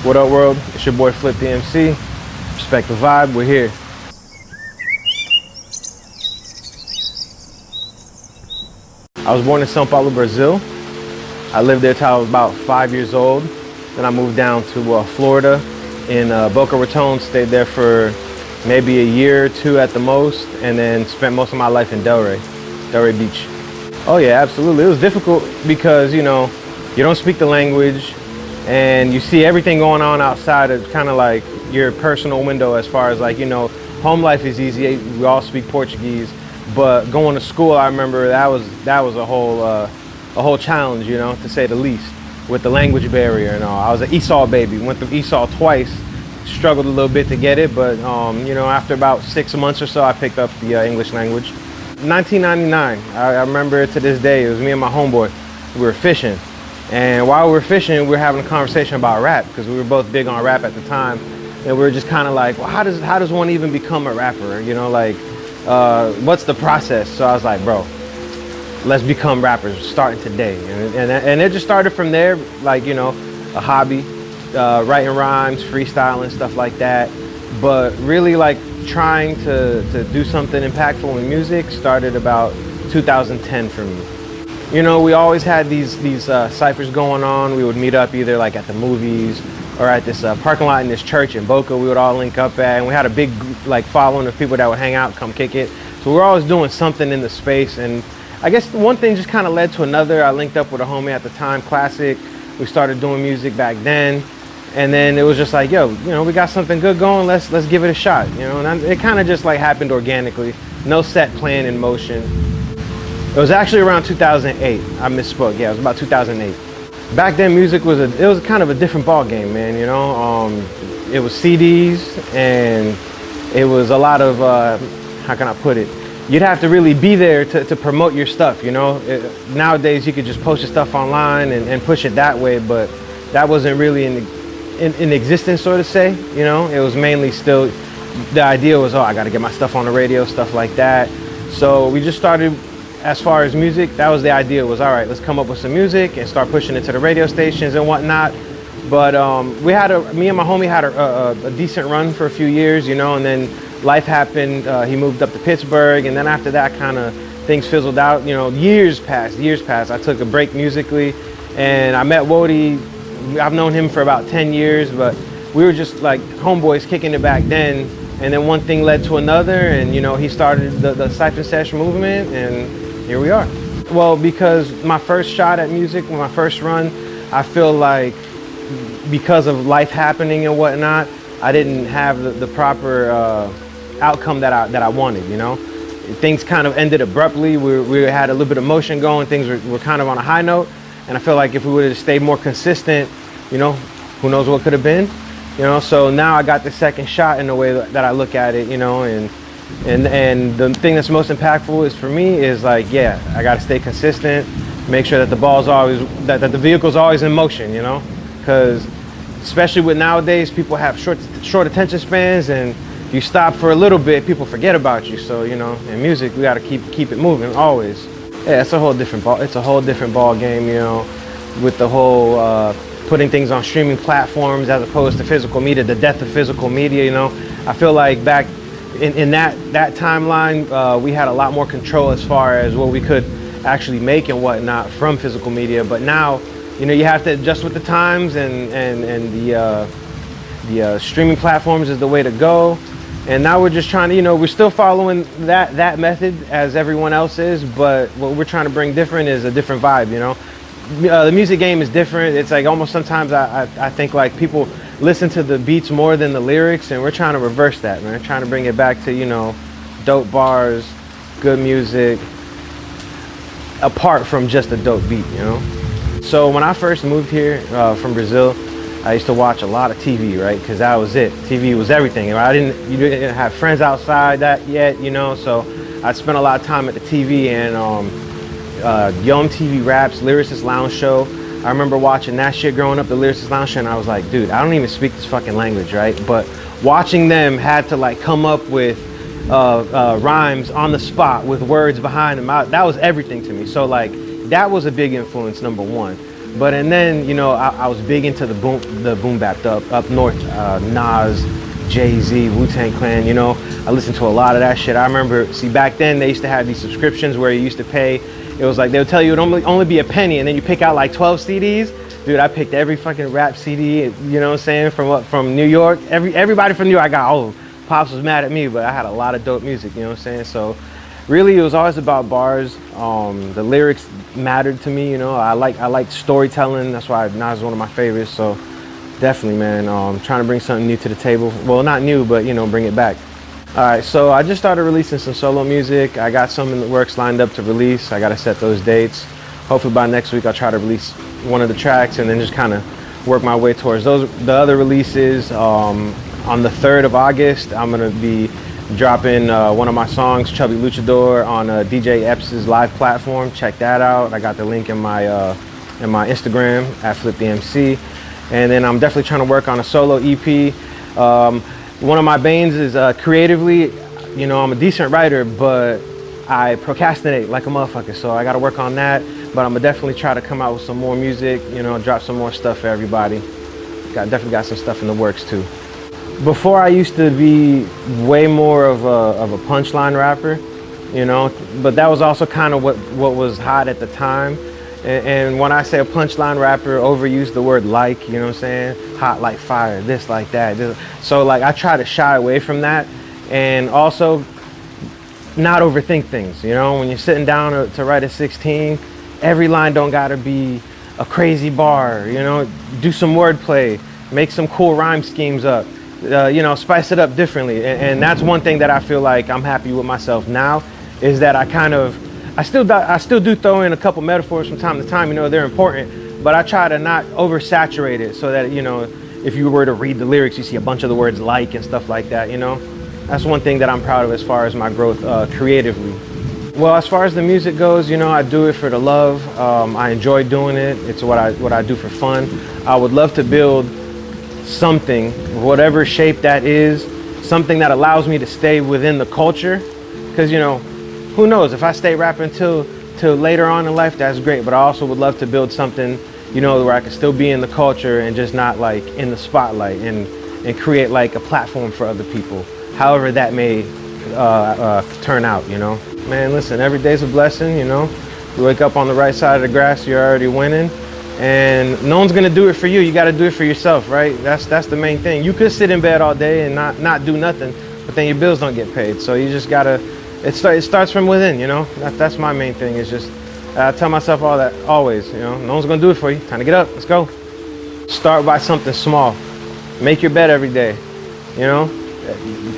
What up, world? It's your boy FlipDaMC. Respect the vibe, we're here. I was born in São Paulo, Brazil. I lived there till I was about 5 years old. Then I moved down to Florida in Boca Raton, stayed there for maybe a year or two at the most, and then spent most of my life in Delray Beach. Oh yeah, absolutely. It was difficult because, you know, you don't speak the language and you see everything going on outside. It's kind of like your personal window as far as, like, you know, home life is easy. We all speak Portuguese, but going to school, I remember that was a whole challenge, you know, to say the least, with the language barrier and all. I was an ESOL baby, went through ESOL twice, struggled a little bit to get it, but you know, after about 6 months or so, I picked up the English language. 1999, I remember it to this day. It was me and my homeboy. We were fishing, and while we were fishing, we were having a conversation about rap, because we were both big on rap at the time, and we were just kind of like, well, how does one even become a rapper? You know, like, what's the process? So I was like, bro, let's become rappers starting today. And it just started from there, like, you know, a hobby, writing rhymes, freestyling, stuff like that. But really, like, trying to do something impactful in music started about 2010 for me. You know, we always had these ciphers going on. We would meet up either like at the movies or at this parking lot in this church in Boca. We would all link up at, and we had a big like following of people that would hang out, come kick it. So we were always doing something in the space, and I guess one thing just kind of led to another. I linked up with a homie at the time, Classic. We started doing music back then, and then it was just like, yo, you know, we got something good going. Let's give it a shot, you know. And it kind of just like happened organically, no set plan in motion. It was actually around 2008. I misspoke. Yeah, it was about 2008. Back then, music was kind of a different ball game, man. You know, it was CDs, and it was a lot of how can I put it? You'd have to really be there to promote your stuff, you know? Nowadays, you could just post your stuff online and push it that way, but that wasn't really in existence, so to say, you know? It was mainly still, the idea was, oh, I gotta get my stuff on the radio, stuff like that. So we just started, as far as music, that was the idea, was, all right, let's come up with some music and start pushing it to the radio stations and whatnot. But me and my homie had a decent run for a few years, you know, and then life happened. He moved up to Pittsburgh, and then after that, kind of things fizzled out. You know, years passed. I took a break musically, and I met Wody. I've known him for about 10 years, but we were just like homeboys kicking it back then. And then one thing led to another, and, you know, he started the Siphon Sesh movement, and here we are. Well, because my first shot at music, my first run, I feel like because of life happening and whatnot, I didn't have the proper outcome that I wanted, you know? Things kind of ended abruptly. We had a little bit of motion going. Things were kind of on a high note. And I feel like if we would have stayed more consistent, you know, who knows what could have been, you know? So now I got the second shot in the way that I look at it, you know, and the thing that's most impactful is for me is like, yeah, I got to stay consistent, make sure that the ball's always, that the vehicle's always in motion, you know? Because especially with nowadays, people have short attention spans, and you stop for a little bit, people forget about you. So, you know, in music, we got to keep it moving always. Yeah, it's a whole different ball game, you know, with the whole putting things on streaming platforms as opposed to physical media, the death of physical media, you know. I feel like back in that timeline, we had a lot more control as far as what we could actually make and whatnot from physical media. But now, you know, you have to adjust with the times, and the streaming platforms is the way to go. And now we're just trying to, you know, we're still following that method as everyone else is, but what we're trying to bring different is a different vibe, you know. The music game is different. It's like almost sometimes I think like people listen to the beats more than the lyrics, and we're trying to reverse that, man. We're trying to bring it back to, you know, dope bars, good music, apart from just a dope beat, you know. So when I first moved here from Brazil, I used to watch a lot of TV, right? Because that was it. TV was everything. You didn't have friends outside that yet, you know. So I spent a lot of time at the TV, and Yo MTV Raps, Lyricist Lounge Show. I remember watching that shit growing up, the Lyricist Lounge Show, and I was like, dude, I don't even speak this fucking language, right? But watching them had to like come up with rhymes on the spot with words behind them. That was everything to me. So like that was a big influence, number one. But and then, you know, I was big into the boom bap, up north, Nas, Jay-Z, Wu-Tang Clan, you know. I listened to a lot of that shit. I remember, see, back then they used to have these subscriptions where you used to pay. It was like they would tell you it would only be a penny, and then you pick out like 12 CDs. Dude, I picked every fucking rap CD, you know what I'm saying, from New York. Everybody from New York I got all of them. Pops was mad at me, but I had a lot of dope music, you know what I'm saying? So really it was always about bars. The lyrics mattered to me, you know. I like storytelling. That's why Nas is one of my favorites. So definitely, man, trying to bring something new to the table. Well, not new, but, you know, bring it back. All right, so I just started releasing some solo music. I got some in the works lined up to release. I got to set those dates. Hopefully by next week I'll try to release one of the tracks and then just kind of work my way towards the other releases. On the 3rd of August, I'm gonna be dropping one of my songs, Chubby Luchador, on DJ Epps' live platform. Check that out. I got the link in my Instagram at FlipDaMC. And then I'm definitely trying to work on a solo EP. One of my banes is creatively, you know, I'm a decent writer, but I procrastinate like a motherfucker. So I gotta work on that. But I'm gonna definitely try to come out with some more music, you know, drop some more stuff for everybody. Definitely got some stuff in the works too. Before I used to be way more of a punchline rapper, you know, but that was also kind of what was hot at the time. And when I say a punchline rapper, overuse the word like, you know what I'm saying? Hot like fire, this like that. So like I try to shy away from that and also not overthink things, you know? When you're sitting down to write a 16, every line don't gotta be a crazy bar, you know? Do some wordplay, make some cool rhyme schemes up. You know, spice it up differently, and that's one thing that I feel like I'm happy with myself now, is that I still do throw in a couple metaphors from time to time. You know, they're important, but I try to not oversaturate it so that, you know, if you were to read the lyrics, you see a bunch of the words like and stuff like that. You know, that's one thing that I'm proud of as far as my growth creatively. Well, as far as the music goes, you know, I do it for the love. I enjoy doing it. It's what I do for fun. I would love to build something, whatever shape that is, something that allows me to stay within the culture, because, you know, who knows, if I stay rapping till later on in life, that's great, but I also would love to build something, you know, where I can still be in the culture and just not like in the spotlight, and create like a platform for other people, however that may turn out, you know. Man, listen, every day's a blessing, you know. You wake up on the right side of the grass, you're already winning. And no one's gonna do it for you. You gotta do it for yourself, right? That's the main thing. You could sit in bed all day and not do nothing, but then your bills don't get paid. So you just gotta, it starts from within, you know? That's my main thing. It's just, I tell myself all that always, you know? No one's gonna do it for you. Time to get up, let's go. Start by something small. Make your bed every day, you know?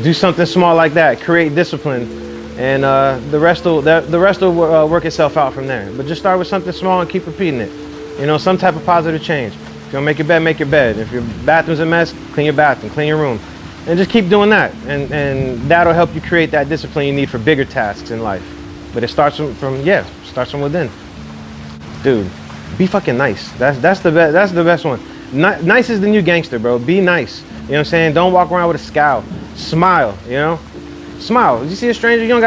Do something small like that. Create discipline, and the rest will work itself out from there. But just start with something small and keep repeating it. You know, some type of positive change. If you don't make your bed, make your bed. If your bathroom's a mess, clean your bathroom, clean your room. And just keep doing that. And that'll help you create that discipline you need for bigger tasks in life. But it starts starts from within. Dude, be fucking nice. That's the best one. Nice is the new gangster, bro. Be nice. You know what I'm saying? Don't walk around with a scowl. Smile, you know? Smile. You see a stranger, you don't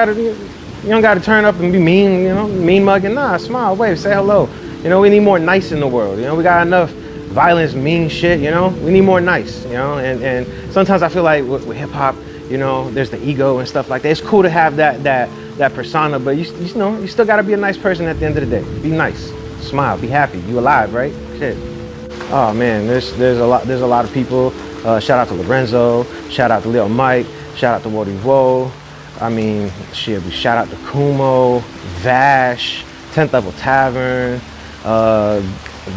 gotta turn up and be mean, you know, mean mugging. Nah, smile, wave, say hello. You know, we need more nice in the world. You know, we got enough violence, mean shit, you know? We need more nice, you know? And sometimes I feel like with hip hop, you know, there's the ego and stuff like that. It's cool to have that persona, but you know, you still gotta be a nice person at the end of the day. Be nice, smile, be happy. You alive, right? Shit. Oh man, there's a lot of people. Shout out to Lorenzo, shout out to Lil Mike, shout out to Wody Woe. I mean, shit, shout out to Kumo, Vash, 10th Level Tavern,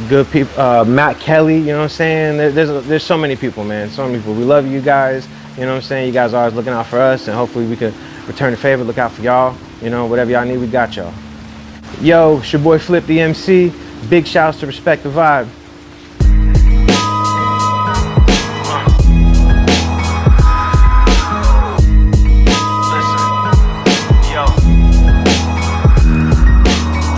good people, Matt Kelly, you know what I'm saying? There's so many people, man, so many people. We love you guys, you know what I'm saying? You guys are always looking out for us, and hopefully we could return the favor, look out for y'all. You know, whatever y'all need, we got y'all. Yo, it's your boy FlipDaMC. Big shouts to Respect the Vibe.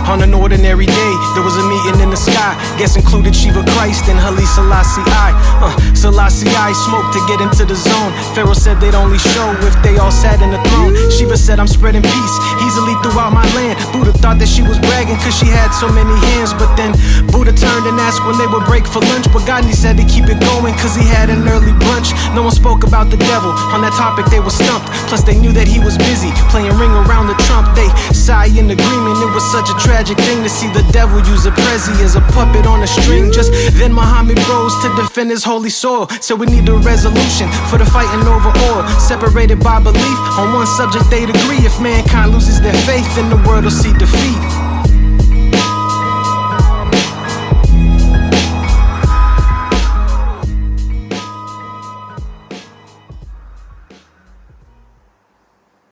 On an ordinary day, there was a meeting in the sky. Guess included Shiva Christ and Haile Selassie I. Selassie See, I smoke to get into the zone. Pharaoh said they'd only show if they all sat in the throne. Shiva said I'm spreading peace easily throughout my land. Buddha thought that she was bragging cause she had so many hands. But then Buddha turned and asked when they would break for lunch. But Gandhi said to keep it going cause he had an early brunch. No one spoke about the devil. On that topic they were stumped. Plus they knew that he was busy playing ring around the trump. They sigh in agreement. It was such a tragic thing to see the devil use a prezi as a puppet on a string. Just then Muhammad rose to defend his holy soil. So we need a resolution for the fighting over oil. Separated by belief on one subject they'd agree. If mankind loses their faith then the world will see defeat.